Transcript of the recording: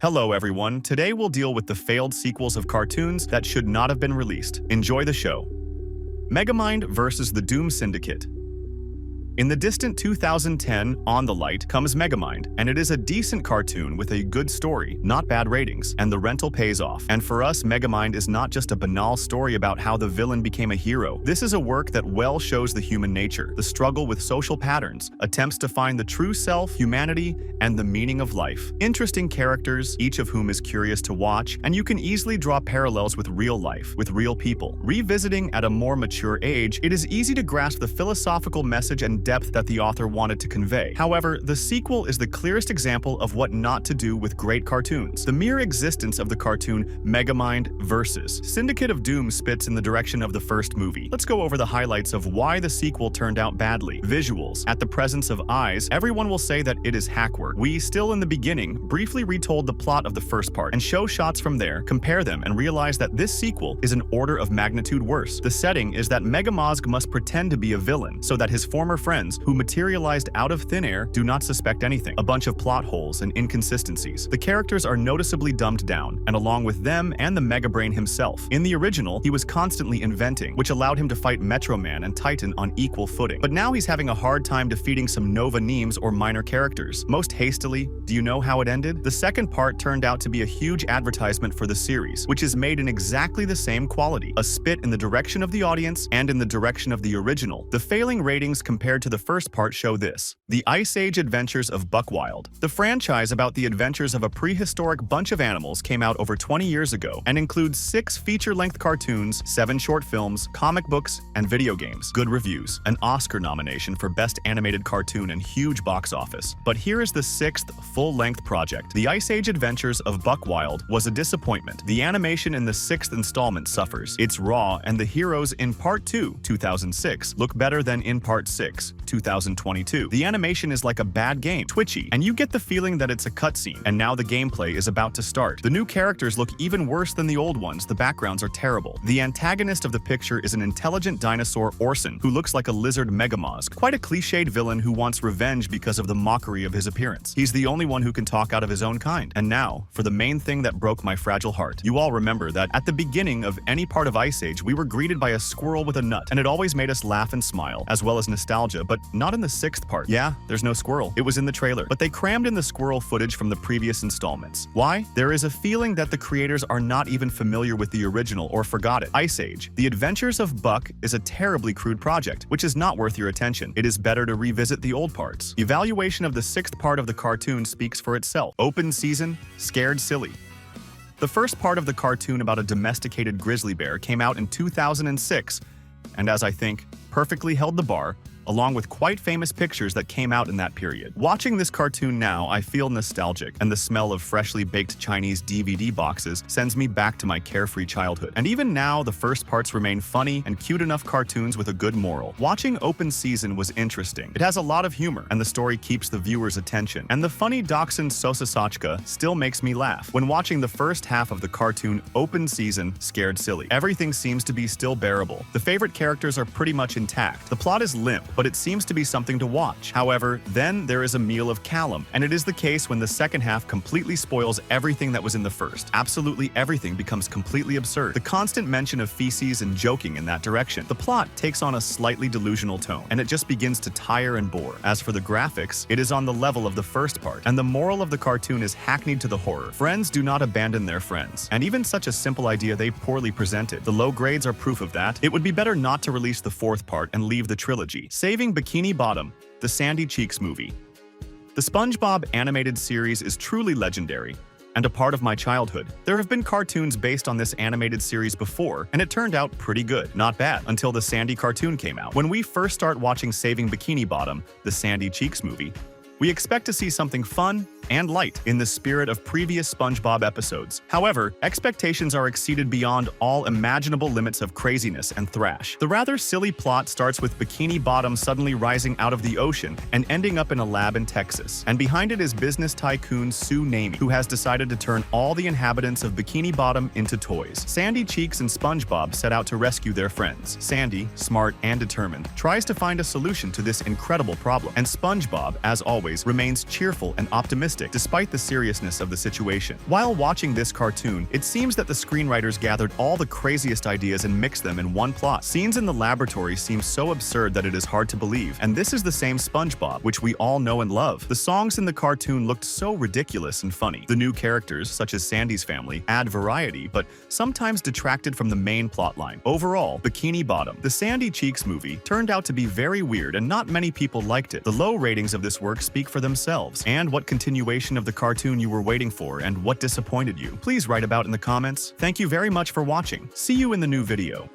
Hello everyone, today we'll deal with the failed sequels of cartoons that should not have been released. Enjoy the show. Megamind vs. the Doom Syndicate. In the distant 2010, On the Light comes Megamind, and it is a decent cartoon with a good story, not bad ratings, and the rental pays off. And for us, Megamind is not just a banal story about how the villain became a hero. This is a work that well shows the human nature, the struggle with social patterns, attempts to find the true self, humanity, and the meaning of life. Interesting characters, each of whom is curious to watch, and you can easily draw parallels with real life, with real people. Revisiting at a more mature age, it is easy to grasp the philosophical message and depth that the author wanted to convey. However, the sequel is the clearest example of what not to do with great cartoons. The mere existence of the cartoon Megamind vs. Syndicate of Doom spits in the direction of the first movie. Let's go over the highlights of why the sequel turned out badly. Visuals. At the presence of eyes, everyone will say that it is hackwork. We, still in the beginning, briefly retold the plot of the first part and show shots from there, compare them, and realize that this sequel is an order of magnitude worse. The setting is that Megamozg must pretend to be a villain so that his former friends, who materialized out of thin air, do not suspect anything. A bunch of plot holes and inconsistencies. The characters are noticeably dumbed down, and along with them and the Megabrain himself. In the original, he was constantly inventing, which allowed him to fight Metro Man and Titan on equal footing. But now he's having a hard time defeating some Nova Nemes or minor characters. Most hastily, do you know how it ended? The second part turned out to be a huge advertisement for the series, which is made in exactly the same quality. A spit in the direction of the audience and in the direction of the original. The failing ratings compared to the first part show this. The Ice Age Adventures of Buckwild. The franchise about the adventures of a prehistoric bunch of animals came out over 20 years ago and includes 6 feature-length cartoons, 7 short films, comic books, and video games. Good reviews. An Oscar nomination for Best Animated Cartoon and huge box office. But here is the 6th full-length project. The Ice Age Adventures of Buckwild was a disappointment. The animation in the 6th installment suffers. It's raw, and the heroes in Part 2, 2006, look better than in Part 6, 2022. The animation is like a bad game, twitchy, and you get the feeling that it's a cutscene, and now the gameplay is about to start. The new characters look even worse than the old ones. The backgrounds are terrible. The antagonist of the picture is an intelligent dinosaur Orson, who looks like a lizard Megamozg, quite a cliched villain who wants revenge because of the mockery of his appearance. He's the only one who can talk out of his own kind. And now, for the main thing that broke my fragile heart. You all remember that at the beginning of any part of Ice Age, we were greeted by a squirrel with a nut, and it always made us laugh and smile, as well as nostalgia, but not in the 6th part. Yeah, there's no squirrel. It was in the trailer, but they crammed in the squirrel footage from the previous installments. Why? There is a feeling that the creators are not even familiar with the original or forgot it. Ice Age. The Adventures of Buck is a terribly crude project, which is not worth your attention. It is better to revisit the old parts. Evaluation of the 6th part of the cartoon speaks for itself. Open season, scared silly. The first part of the cartoon about a domesticated grizzly bear came out in 2006, and as I think, perfectly held the bar, along with quite famous pictures that came out in that period. Watching this cartoon now, I feel nostalgic, and the smell of freshly baked Chinese DVD boxes sends me back to my carefree childhood. And even now, the first parts remain funny and cute enough cartoons with a good moral. Watching Open Season was interesting. It has a lot of humor, and the story keeps the viewer's attention. And the funny dachshund Sosasachka still makes me laugh. When watching the first half of the cartoon Open Season, scared silly. Everything seems to be still bearable. The favorite characters are pretty much intact. The plot is limp, but it seems to be something to watch. However, then there is a meal of Callum, and it is the case when the second half completely spoils everything that was in the first. Absolutely everything becomes completely absurd. The constant mention of feces and joking in that direction. The plot takes on a slightly delusional tone, and it just begins to tire and bore. As for the graphics, it is on the level of the first part, and the moral of the cartoon is hackneyed to the horror. Friends do not abandon their friends, and even such a simple idea they poorly presented. The low grades are proof of that. It would be better not to release the 4th part and leave the trilogy. Saving Bikini Bottom, the Sandy Cheeks movie. The SpongeBob animated series is truly legendary and a part of my childhood. There have been cartoons based on this animated series before, and it turned out pretty good. Not bad, until the Sandy cartoon came out. When we first start watching Saving Bikini Bottom, the Sandy Cheeks movie, we expect to see something fun and light in the spirit of previous SpongeBob episodes. However, expectations are exceeded beyond all imaginable limits of craziness and thrash. The rather silly plot starts with Bikini Bottom suddenly rising out of the ocean and ending up in a lab in Texas. And behind it is business tycoon Sue Namey, who has decided to turn all the inhabitants of Bikini Bottom into toys. Sandy Cheeks and SpongeBob set out to rescue their friends. Sandy, smart and determined, tries to find a solution to this incredible problem, and SpongeBob, as always, always, remains cheerful and optimistic despite the seriousness of the situation. While watching this cartoon, it seems that the screenwriters gathered all the craziest ideas and mixed them in one plot. Scenes in the laboratory seem so absurd that it is hard to believe, and this is the same SpongeBob, which we all know and love. The songs in the cartoon looked so ridiculous and funny. The new characters, such as Sandy's family, add variety, but sometimes detracted from the main plotline. Overall, Bikini Bottom, the Sandy Cheeks movie, turned out to be very weird and not many people liked it. The low ratings of this work speak for themselves. And what continuation of the cartoon you were waiting for and what disappointed you? Please write about in the comments. Thank you very much for watching. See you in the new video.